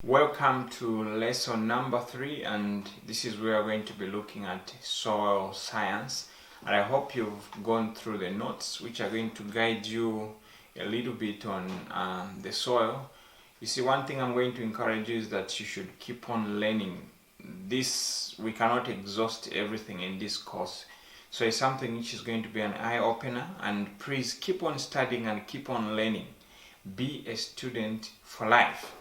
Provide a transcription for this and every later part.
Welcome to lesson number 3, and this is where we're going to be looking at soil science. And I hope you've gone through the notes which are going to guide you a little bit on the soil. You see, one thing I'm going to encourage you is that you should keep on learning. We cannot exhaust everything in this course. So it's something which is going to be an eye-opener, and please keep on studying and keep on learning. Be a student for life.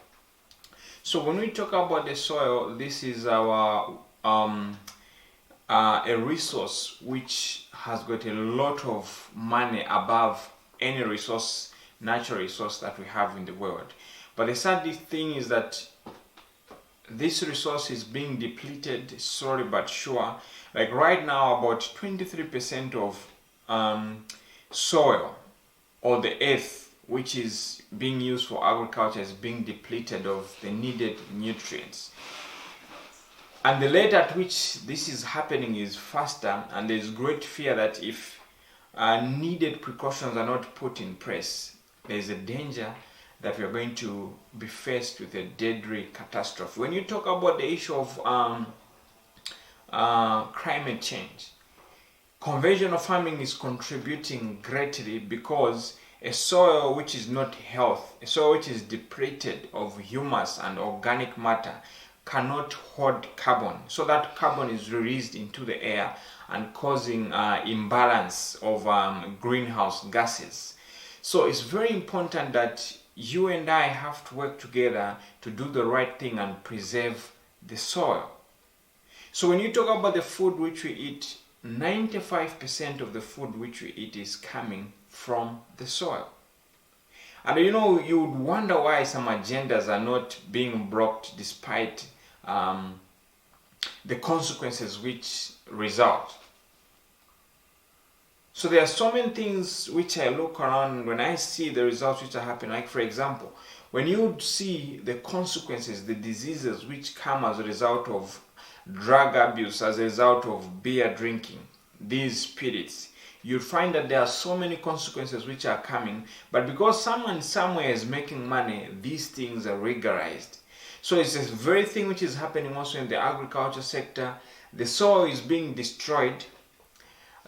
So when we talk about the soil, this is our a resource which has got a lot of money above any resource, natural resource that we have in the world. But the sad thing is that this resource is being depleted slowly but sure. Like right now, about 23% of soil or the earth which is being used for agriculture is being depleted of the needed nutrients. And the rate at which this is happening is faster, and there is great fear that if needed precautions are not put in place, there is a danger that we are going to be faced with a deadly catastrophe. When you talk about the issue of climate change, conventional farming is contributing greatly because a soil which is not healthy, a soil which is depleted of humus and organic matter, cannot hold carbon. So that carbon is released into the air and causing imbalance of greenhouse gases. So it's very important that you and I have to work together to do the right thing and preserve the soil. So when you talk about the food which we eat, 95% of the food which we eat is coming from the soil. And you would wonder why some agendas are not being brought despite the consequences which result. So there are so many things which I look around when I see the results which are happening. Like, for example, when you see the consequences, the diseases which come as a result of drug abuse, as a result of beer drinking, these spirits, you'll find that there are so many consequences which are coming, but because someone somewhere is making money, these things are regularized. So it's this very thing which is happening also in the agriculture sector. The soil is being destroyed,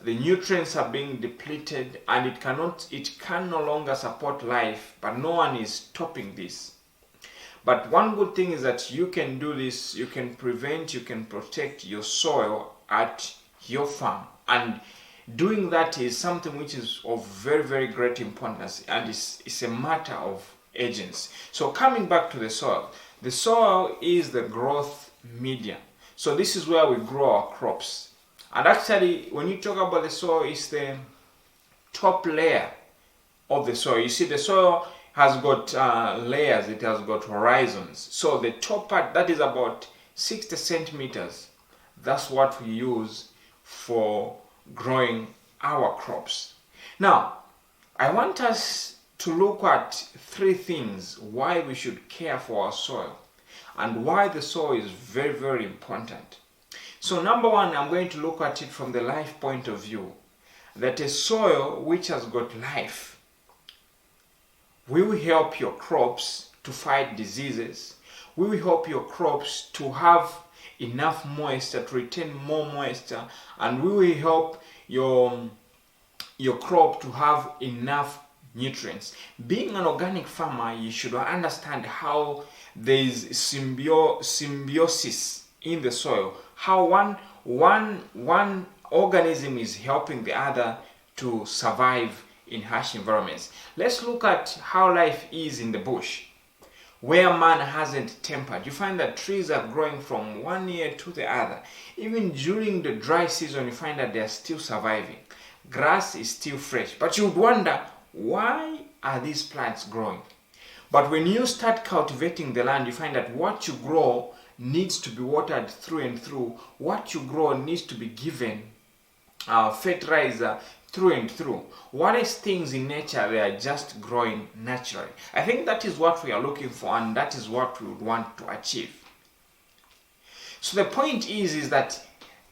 the nutrients are being depleted, and it can no longer support life, but no one is stopping this. But one good thing is that you can do this, you can prevent, you can protect your soil at your farm. And doing that is something which is of very, very great importance, and it's a matter of urgency. So coming back to the soil is the growth media. So this is where we grow our crops. And actually, when you talk about the soil, it's the top layer of the soil. You see, the soil has got layers, it has got horizons. So the top part, that is about 60 centimeters, that's what we use for growing our crops. Now, I want us to look at 3 things why we should care for our soil and why the soil is very, very important. So number 1, I'm going to look at it from the life point of view, that a soil which has got life will help your crops to fight diseases, will help your crops to have enough moisture, to retain more moisture, and will help your crop to have enough nutrients. Being an organic farmer, you should understand how there is symbiosis in the soil, how one organism is helping the other to survive in harsh environments. Let's look at how life is in the bush, where man hasn't tempered. You find that trees are growing from one year to the other. Even during the dry season, you find that they are still surviving. Grass is still fresh. But you would wonder, why are these plants growing? But when you start cultivating the land, you find that what you grow needs to be watered through and through. What you grow needs to be given fertilizer through and through. Whereas things in nature, they are just growing naturally. I think that is what we are looking for, and that is what we would want to achieve. So the point is that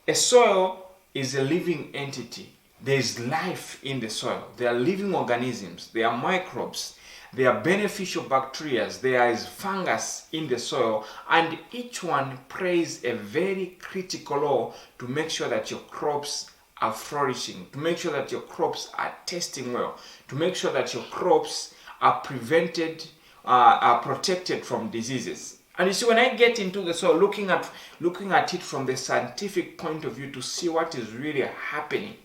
a soil is a living entity. There is life in the soil. There are living organisms. There are microbes there are beneficial bacteria, there is fungus in the soil, and each one plays a very critical role to make sure that your crops are flourishing, to make sure that your crops are tasting well, to make sure that your crops are are protected from diseases. And you see, when I get into the soil, looking at it from the scientific point of view to see what is really happening,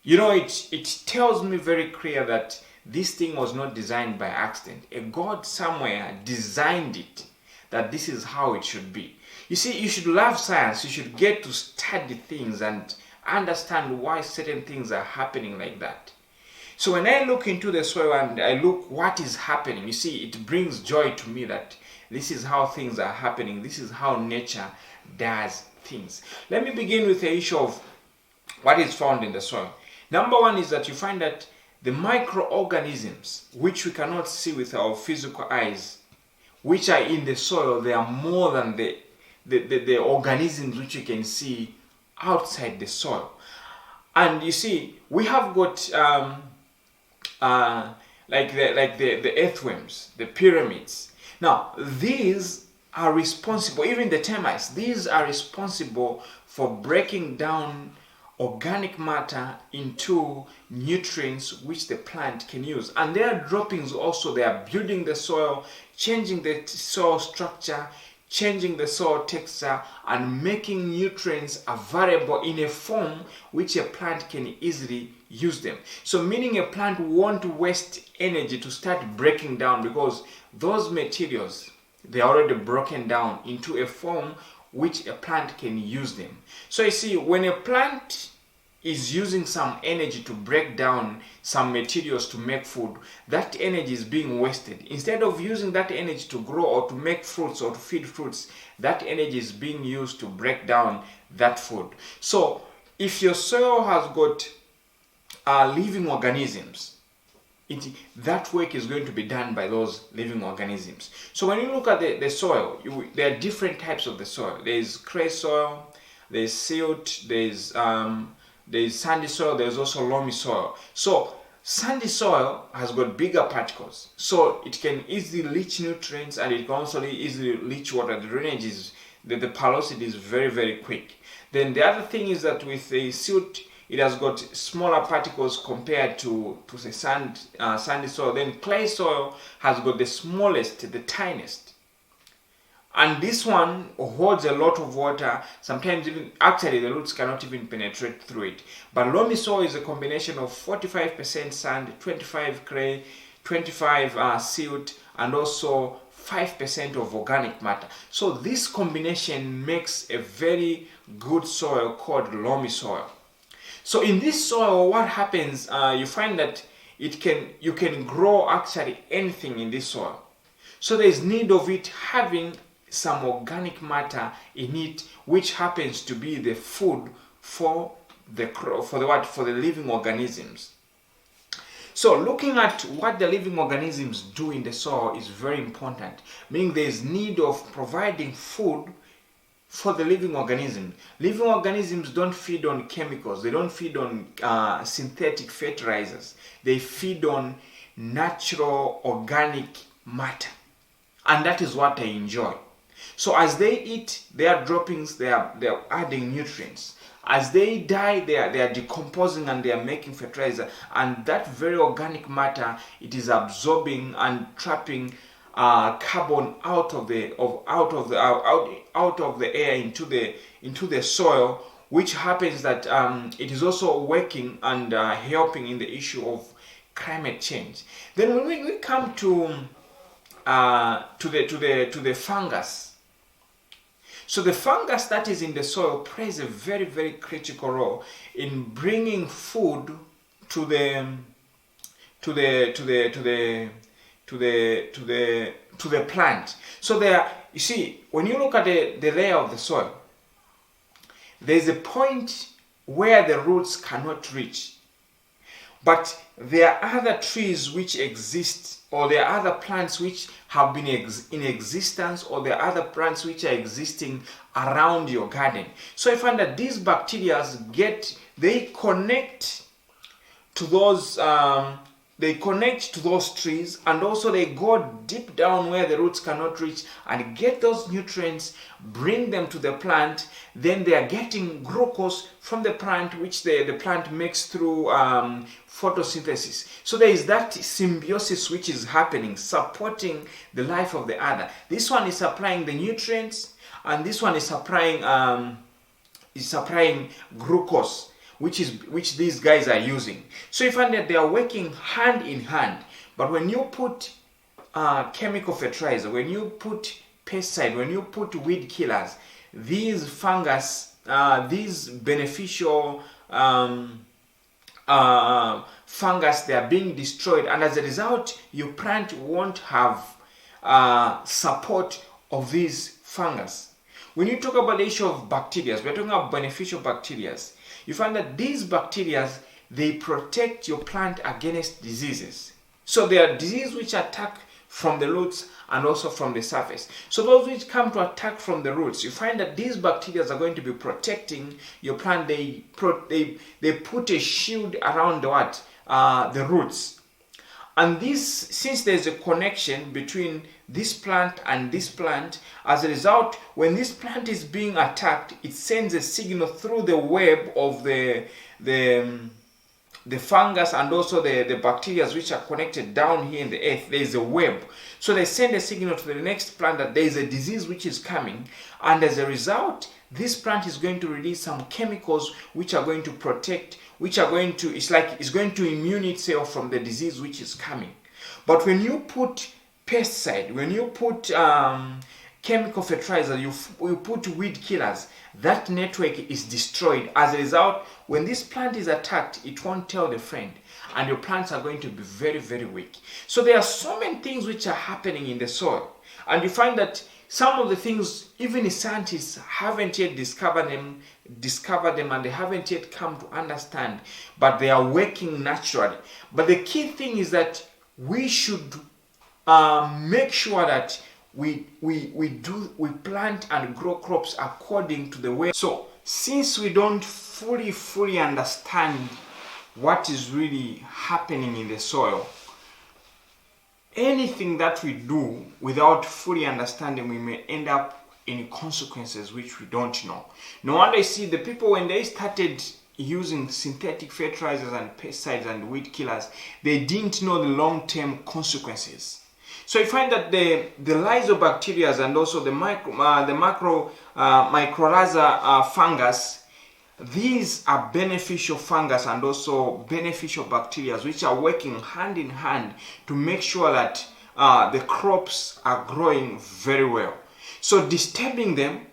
it tells me very clear that this thing was not designed by accident. A God somewhere designed it, that this is how it should be. You see, you should love science. You should get to study things and understand why certain things are happening like that. So when I look into the soil and I look what is happening, you see, it brings joy to me that this is how things are happening. This is how nature does things. Let me begin with the issue of what is found in the soil. Number one is that you find that the microorganisms, which we cannot see with our physical eyes, which are in the soil, they are more than the organisms which you can see outside the soil. And you see, we have got like the earthworms, the pyramids. Now, these are responsible, even the termites, these are responsible for breaking down organic matter into nutrients which the plant can use. And their droppings also, they are building the soil, changing the soil structure, changing the soil texture, and making nutrients available in a form which a plant can easily use them. So meaning a plant won't waste energy to start breaking down, because those materials, they are already broken down into a form which a plant can use them. So you see, when a plant is using some energy to break down some materials to make food, that energy is being wasted. Instead of using that energy to grow or to make fruits or to feed fruits, that energy is being used to break down that food. So if your soil has got living organisms, that work is going to be done by those living organisms. So when you look at the soil, there are different types of the soil. There's clay soil, there's silt, there's sandy soil, there's also loamy soil. So sandy soil has got bigger particles, so it can easily leach nutrients, and it can also easily leach water. The drainage is, the porosity is very, very quick. Then the other thing is that with the silt, it has got smaller particles compared to say sandy soil. Then clay soil has got the smallest, the tiniest. And this one holds a lot of water. Sometimes even, actually the roots cannot even penetrate through it. But loamy soil is a combination of 45% sand, 25 clay, 25 silt, and also 5% of organic matter. So this combination makes a very good soil called loamy soil. So in this soil, what happens, you find that you can grow actually anything in this soil. So there is need of it having some organic matter in it, which happens to be the food for the living organisms. So looking at what the living organisms do in the soil is very important, meaning there is need of providing food for the living organism. Living organisms don't feed on chemicals, they don't feed on synthetic fertilizers, they feed on natural organic matter, and that is what they enjoy. So as they eat their droppings, they are adding nutrients. As they die, they are decomposing and they are making fertilizer, and that very organic matter, it is absorbing and trapping carbon out of the air into the soil, which happens that it is also working and helping in the issue of climate change. Then when we come to the fungus. So the fungus that is in the soil plays a very, very critical role in bringing food to the plant. So there, you see, when you look at the layer of the soil, there is a point where the roots cannot reach. But there are other trees which exist, or there are other plants which have been in existence, or there are other plants which are existing around your garden. So I find that these bacteria they connect to those they connect to those trees, and also they go deep down where the roots cannot reach and get those nutrients, bring them to the plant. Then they are getting glucose from the plant, which the plant makes through photosynthesis. So there is that symbiosis which is happening, supporting the life of the other. This one is supplying the nutrients, and this one is supplying glucose, which these guys are using. So you find that they are working hand in hand. But when you put chemical fertilizer, when you put pesticide, when you put weed killers, these fungus, these beneficial fungus, they are being destroyed, and as a result, your plant won't have support of these fungus. When you talk about the issue of bacteria, we're talking about beneficial bacteria. You find that these bacteria, they protect your plant against diseases. So there are diseases which attack from the roots and also from the surface. So those which come to attack from the roots, you find that these bacteria are going to be protecting your plant. They put a shield around the roots. And this, since there's a connection between this plant and this plant, as a result, when this plant is being attacked, it sends a signal through the web of the fungus and also the bacteria which are connected down here in the earth. There is a web. So they send a signal to the next plant that there is a disease which is coming, and as a result, this plant is going to release some chemicals which are going to protect, which are going to, it's going to immune itself from the disease which is coming. But when you put pesticide, when you put chemical fertilizer, you put weed killers, that network is destroyed. As a result, when this plant is attacked, it won't tell the friend, and your plants are going to be very, very weak. So there are so many things which are happening in the soil, and you find that some of the things, even scientists haven't yet discovered them, and they haven't yet come to understand, but they are working naturally. But the key thing is that we should make sure that we plant and grow crops according to the way. So since we don't fully understand what is really happening in the soil, anything that we do without fully understanding, we may end up in consequences which we don't know. No wonder you see the people, when they started using synthetic fertilizers and pesticides and weed killers, they didn't know the long-term consequences. So you find that the rhizobacteria and also the mycorrhiza fungus, these are beneficial fungus and also beneficial bacteria which are working hand in hand to make sure that the crops are growing very well. So disturbing them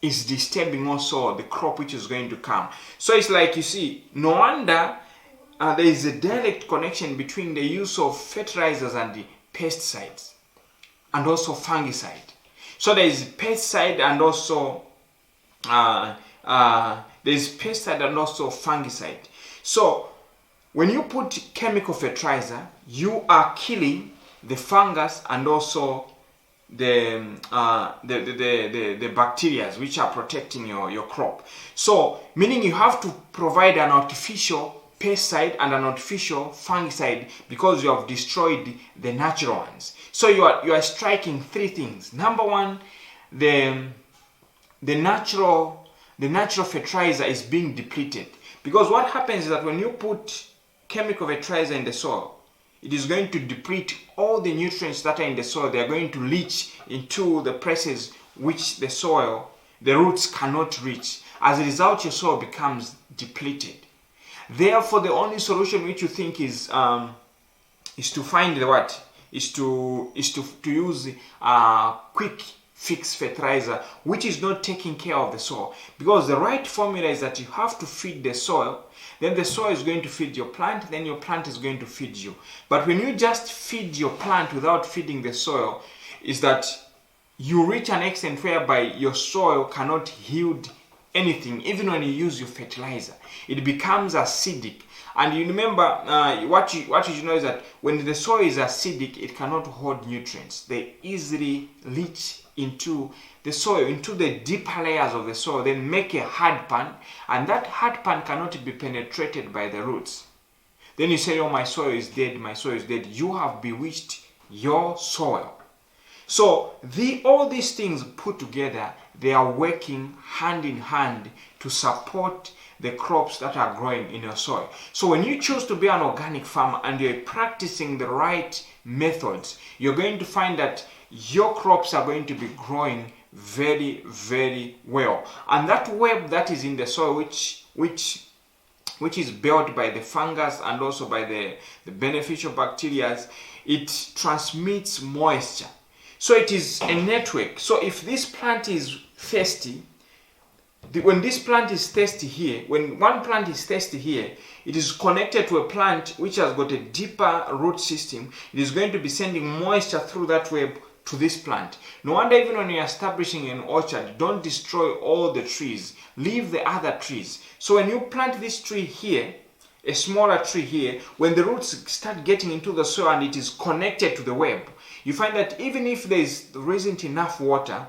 is disturbing also the crop which is going to come. So it's like, you see, no wonder there is a direct connection between the use of fertilizers and the pesticides and also fungicide. So there is pesticide and also fungicide. So when you put chemical fertilizer, you are killing the fungus and also the bacteria which are protecting your crop. So meaning you have to provide an artificial pesticide and an artificial fungicide because you have destroyed the natural ones. So you are striking three things. Number one, the natural fertilizer is being depleted, because what happens is that when you put chemical fertilizer in the soil, it is going to deplete all the nutrients that are in the soil. They are going to leach into the places which the roots cannot reach. As a result, your soil becomes depleted. Therefore, the only solution which you think is to find is to use quick fix fertilizer, which is not taking care of the soil. Because the right formula is that you have to feed the soil, then the soil is going to feed your plant, then your plant is going to feed you. But when you just feed your plant without feeding the soil, is that you reach an extent whereby your soil cannot yield anything. Even when you use your fertilizer, it becomes acidic. And you remember, what you should know is that when the soil is acidic, it cannot hold nutrients. They easily leach into the soil, into the deeper layers of the soil, then make a hard pan, and that hard pan cannot be penetrated by the roots. then you say, oh, my soil is dead, my soil is dead. You have bewitched your soil. So all these things put together, they are working hand in hand to support the crops that are growing in your soil. So when you choose to be an organic farmer and you're practicing the right methods, you're going to find that your crops are going to be growing very, very well. And that web that is in the soil, which is built by the fungus and also by the beneficial bacteria, it transmits moisture. So it is a network. So if this plant is thirsty, when this plant is thirsty here, when one plant is thirsty here, it is connected to a plant which has got a deeper root system. It is going to be sending moisture through that web to this plant. No wonder even when you're establishing an orchard, don't destroy all the trees. Leave the other trees. So when you plant this tree here, a smaller tree here, when the roots start getting into the soil and it is connected to the web, you find that even if there isn't enough water,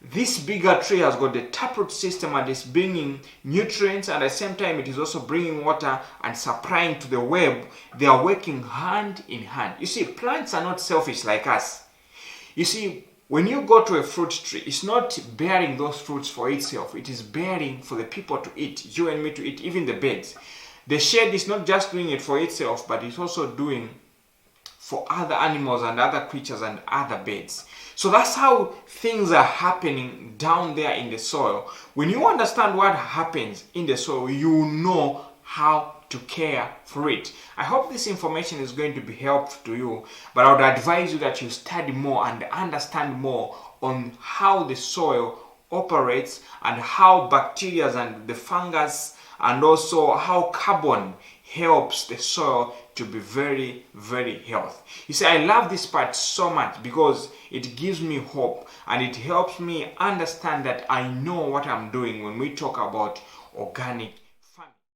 this bigger tree has got the taproot system and is bringing nutrients, and at the same time it is also bringing water and supplying to the web. They are working hand in hand. You see, plants are not selfish like us. You see, when you go to a fruit tree, it's not bearing those fruits for itself. It is bearing for the people to eat, you and me to eat, even the birds. The shade is not just doing it for itself, but it's also doing for other animals and other creatures and other birds. So that's how things are happening down there in the soil. When you understand what happens in the soil, you know how to care for it. I hope this information is going to be helpful to you, but I would advise you that you study more and understand more on how the soil operates and how bacteria and the fungus and also how carbon helps the soil to be very, very healthy. You see, I love this part so much because it gives me hope and it helps me understand that I know what I'm doing when we talk about organic